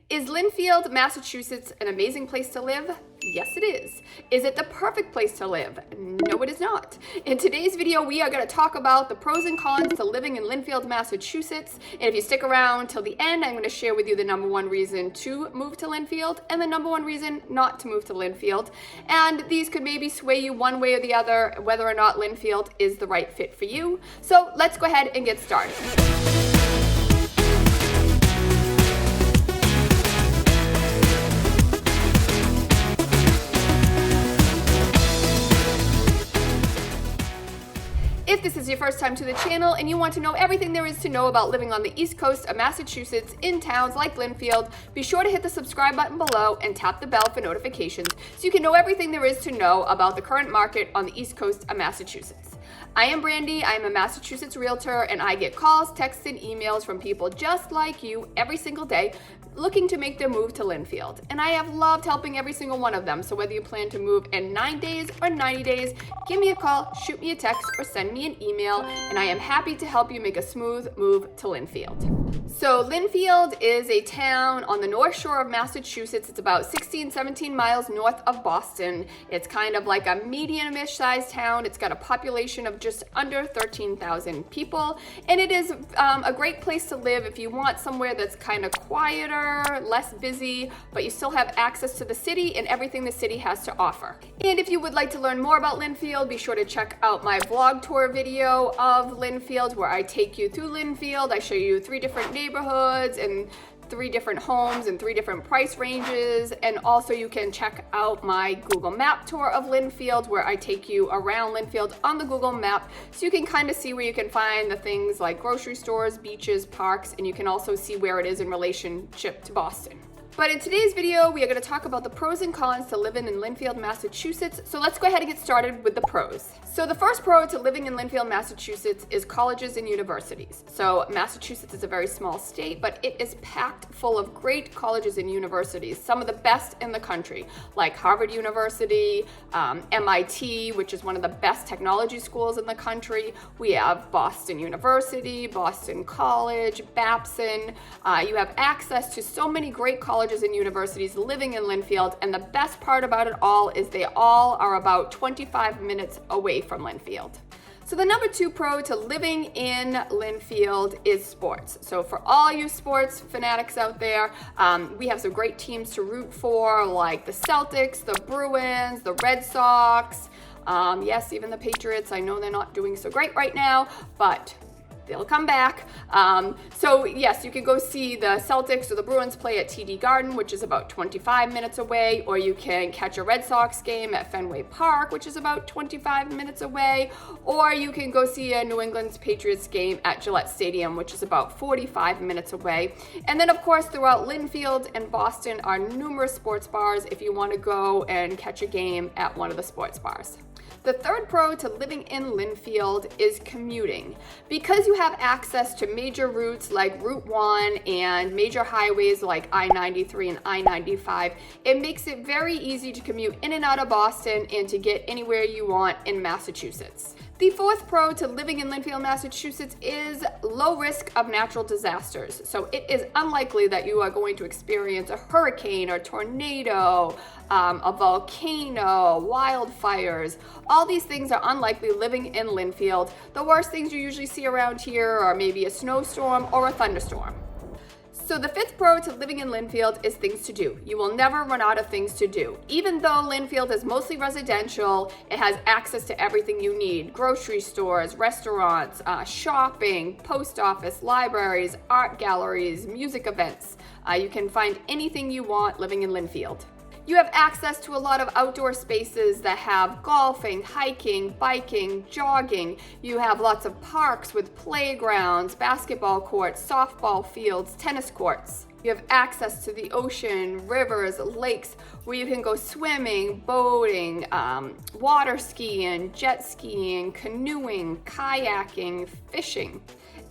Is Lynnfield, Massachusetts an amazing place to live? Yes, it is. Is it the perfect place to live? No, it is not. In today's video, we are going to talk about the pros and cons to living in Lynnfield, Massachusetts. And if you stick around till the end, I'm going to share with you the number one reason to move to Lynnfield and the number one reason not to move to Lynnfield. And these could maybe sway you one way or the other, whether or not Lynnfield is the right fit for you. So let's go ahead and get started. If this is your first time to the channel and you want to know everything there is to know about living on the East Coast of Massachusetts in towns like Lynnfield, be sure to hit the subscribe button below and tap the bell for notifications so you can know everything there is to know about the current market on the East Coast of Massachusetts. I am Brandy, I am a Massachusetts realtor, and I get calls, texts, and emails from people just like you every single day looking to make their move to Lynnfield. And I have loved helping every single one of them. So whether you plan to move in 9 days or 90 days, give me a call, shoot me a text, or send me an email, and I am happy to help you make a smooth move to Lynnfield. So Lynnfield is a town on the North Shore of Massachusetts. It's about 17 miles north of Boston. It's kind of like a medium-ish sized town. It's got a population of just under 13,000 people, and it is a great place to live if you want somewhere that's kind of quieter, less busy, but you still have access to the city and everything the city has to offer. And if you would like to learn more about Lynnfield, be sure to check out my vlog tour video of Lynnfield, where I take you through Lynnfield. I show you 3 different neighborhoods and 3 different homes and 3 different price ranges. And also you can check out my Google Map tour of Lynnfield, where I take you around Lynnfield on the Google Map so you can kind of see where you can find the things like grocery stores, beaches, parks, and you can also see where it is in relationship to Boston. But in today's video, we are going to talk about the pros and cons to living in Lynnfield, Massachusetts. So let's go ahead and get started with the pros. So the first pro to living in Lynnfield, Massachusetts is colleges and universities. So Massachusetts is a very small state, but it is packed full of great colleges and universities, some of the best in the country, like Harvard University, MIT, which is one of the best technology schools in the country. We have Boston University, Boston College, Babson. You have access to so many great colleges and universities living in Lynnfield, and the best part about it all is they all are about 25 minutes away from Lynnfield. So the number 2 pro to living in Lynnfield is sports. So for all you sports fanatics out there, we have some great teams to root for, like the Celtics, the Bruins, the Red Sox, yes, even the Patriots. I know they're not doing so great right now, but they'll come back. So yes, you can go see the Celtics or the Bruins play at TD Garden, which is about 25 minutes away, or you can catch a Red Sox game at Fenway Park, which is about 25 minutes away, or you can go see a New England Patriots game at Gillette Stadium, which is about 45 minutes away. And then of course, throughout Lynnfield and Boston are numerous sports bars if you want to go and catch a game at one of the sports bars. The third pro to living in Lynnfield is commuting. Because you have access to major routes like Route 1 and major highways like I-93 and I-95, it makes it very easy to commute in and out of Boston and to get anywhere you want in Massachusetts. The fourth pro to living in Lynnfield, Massachusetts is low risk of natural disasters. So it is unlikely that you are going to experience a hurricane or tornado, a volcano, wildfires. All these things are unlikely living in Lynnfield. The worst things you usually see around here are maybe a snowstorm or a thunderstorm. So the fifth pro to living in Lynnfield is things to do. You will never run out of things to do. Even though Lynnfield is mostly residential, it has access to everything you need. Grocery stores, restaurants, shopping, post office, libraries, art galleries, music events. You can find anything you want living in Lynnfield. You have access to a lot of outdoor spaces that have golfing, hiking, biking, jogging. You have lots of parks with playgrounds, basketball courts, softball fields, tennis courts. You have access to the ocean, rivers, lakes, where you can go swimming, boating, water skiing, jet skiing, canoeing, kayaking, fishing.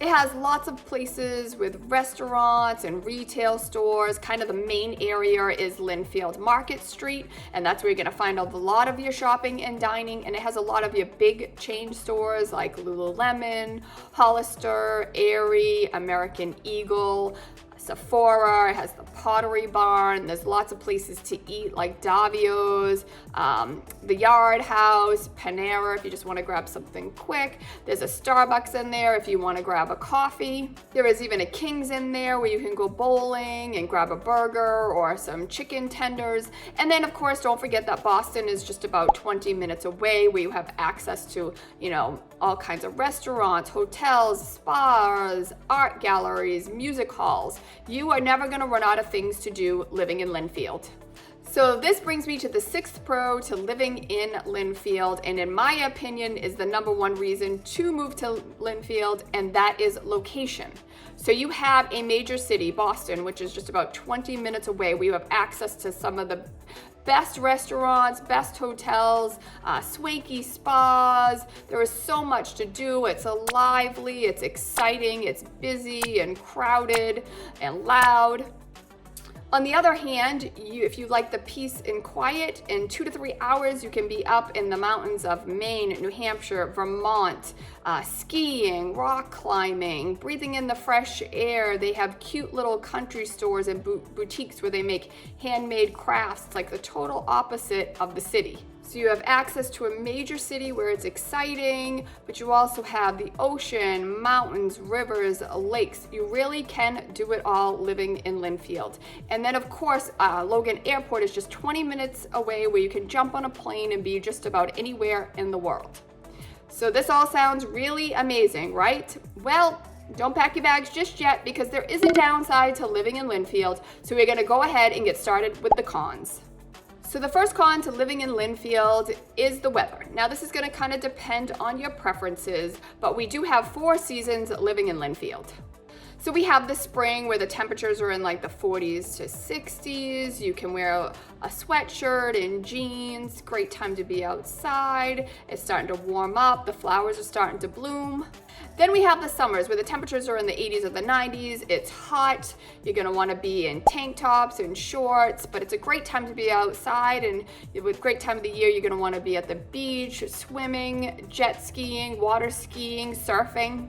It has lots of places with restaurants and retail stores. Kind of the main area is Lynnfield Market Street, and that's where you're gonna find a lot of your shopping and dining, and it has a lot of your big chain stores like Lululemon, Hollister, Aerie, American Eagle, Sephora, it has the Pottery Barn, there's lots of places to eat like Davio's, the Yard House, Panera if you just want to grab something quick. There's a Starbucks in there if you want to grab a coffee. There is even a King's in there where you can go bowling and grab a burger or some chicken tenders. And then of course, don't forget that Boston is just about 20 minutes away, where you have access to, all kinds of restaurants, hotels, spas, art galleries, music halls. You are never going to run out of things to do living in Lynnfield. So this brings me to the 6th pro to living in Lynnfield, and in my opinion is the number one reason to move to Lynnfield, and that is location. So you have a major city, Boston, which is just about 20 minutes away, where you have access to some of the best restaurants, best hotels, swanky spas. There is so much to do. It's lively, it's exciting, it's busy and crowded and loud. On the other hand, if you like the peace and quiet, in 2 to 3 hours, you can be up in the mountains of Maine, New Hampshire, Vermont, skiing, rock climbing, breathing in the fresh air. They have cute little country stores and boutiques where they make handmade crafts. It's like the total opposite of the city. So you have access to a major city where it's exciting, but you also have the ocean, mountains, rivers, lakes. You really can do it all living in Lynnfield. And then of course, Logan Airport is just 20 minutes away, where you can jump on a plane and be just about anywhere in the world. So this all sounds really amazing, right? Well, don't pack your bags just yet, because there is a downside to living in Lynnfield. So we're gonna go ahead and get started with the cons. So the first con to living in Lynnfield is the weather. Now this is going to kind of depend on your preferences, but we do have 4 seasons living in Lynnfield. So we have the spring, where the temperatures are in like the 40s to 60s. You can wear a sweatshirt and jeans. Great time to be outside. It's starting to warm up. The flowers are starting to bloom. Then we have the summers, where the temperatures are in the 80s or the 90s. It's hot. You're going to want to be in tank tops and shorts, but it's a great time to be outside, and with great time of the year, you're going to want to be at the beach, swimming, jet skiing, water skiing, surfing.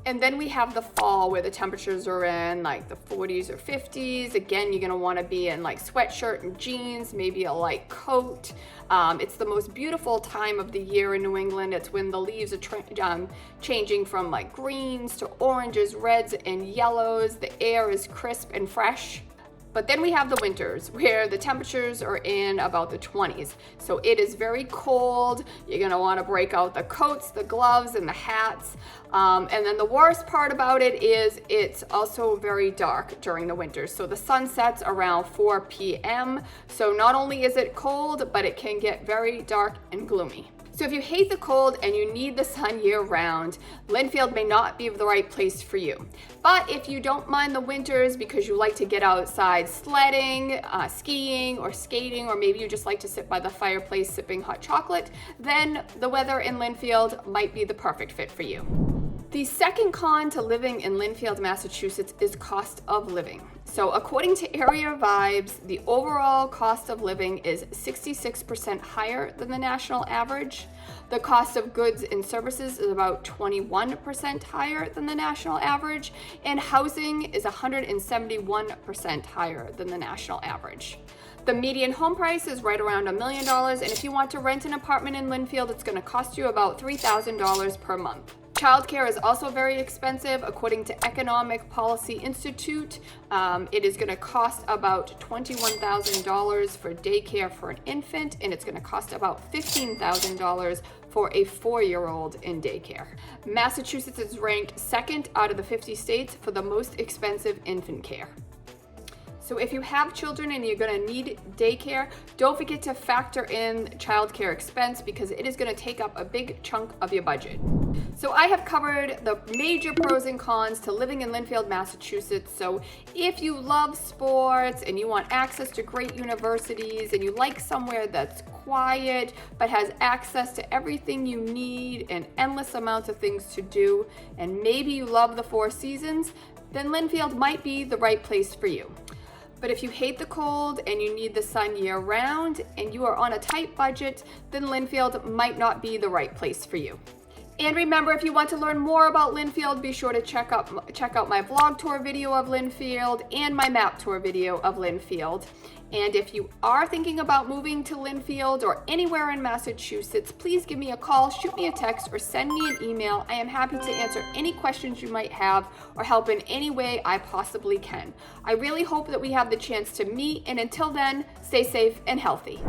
And then we have the fall, where the temperatures are in like the 40s or 50s. Again, you're gonna wanna be in like sweatshirt and jeans, maybe a light coat. It's the most beautiful time of the year in New England. It's when the leaves are changing from like greens to oranges, reds, and yellows. The air is crisp and fresh. But then we have the winters, where the temperatures are in about the 20s. So it is very cold. You're gonna wanna break out the coats, the gloves, and the hats. And then the worst part about it is it's also very dark during the winters. So the sun sets around 4 p.m. So not only is it cold, but it can get very dark and gloomy. So if you hate the cold and you need the sun year-round, Lynnfield may not be the right place for you. But if you don't mind the winters because you like to get outside sledding, skiing, or skating, or maybe you just like to sit by the fireplace sipping hot chocolate, then the weather in Lynnfield might be the perfect fit for you. The second con to living in Lynnfield, Massachusetts is cost of living. So according to Area Vibes, the overall cost of living is 66% higher than the national average. The cost of goods and services is about 21% higher than the national average, and housing is 171% higher than the national average. The median home price is right around $1 million, and if you want to rent an apartment in Lynnfield, it's going to cost you about $3,000 per month. Childcare is also very expensive. According to Economic Policy Institute, it is going to cost about $21,000 for daycare for an infant, and it's going to cost about $15,000 for a 4-year-old in daycare. Massachusetts is ranked 2nd out of the 50 states for the most expensive infant care. So if you have children and you're gonna need daycare, don't forget to factor in childcare expense, because it is gonna take up a big chunk of your budget. So I have covered the major pros and cons to living in Lynnfield, Massachusetts. So if you love sports and you want access to great universities, and you like somewhere that's quiet but has access to everything you need and endless amounts of things to do, and maybe you love the 4 seasons, then Lynnfield might be the right place for you. But if you hate the cold and you need the sun year-round and you are on a tight budget, then Lynnfield might not be the right place for you. And remember, if you want to learn more about Lynnfield, be sure to check out my vlog tour video of Lynnfield and my map tour video of Lynnfield. And if you are thinking about moving to Lynnfield or anywhere in Massachusetts, please give me a call, shoot me a text, or send me an email. I am happy to answer any questions you might have or help in any way I possibly can. I really hope that we have the chance to meet, and until then, stay safe and healthy.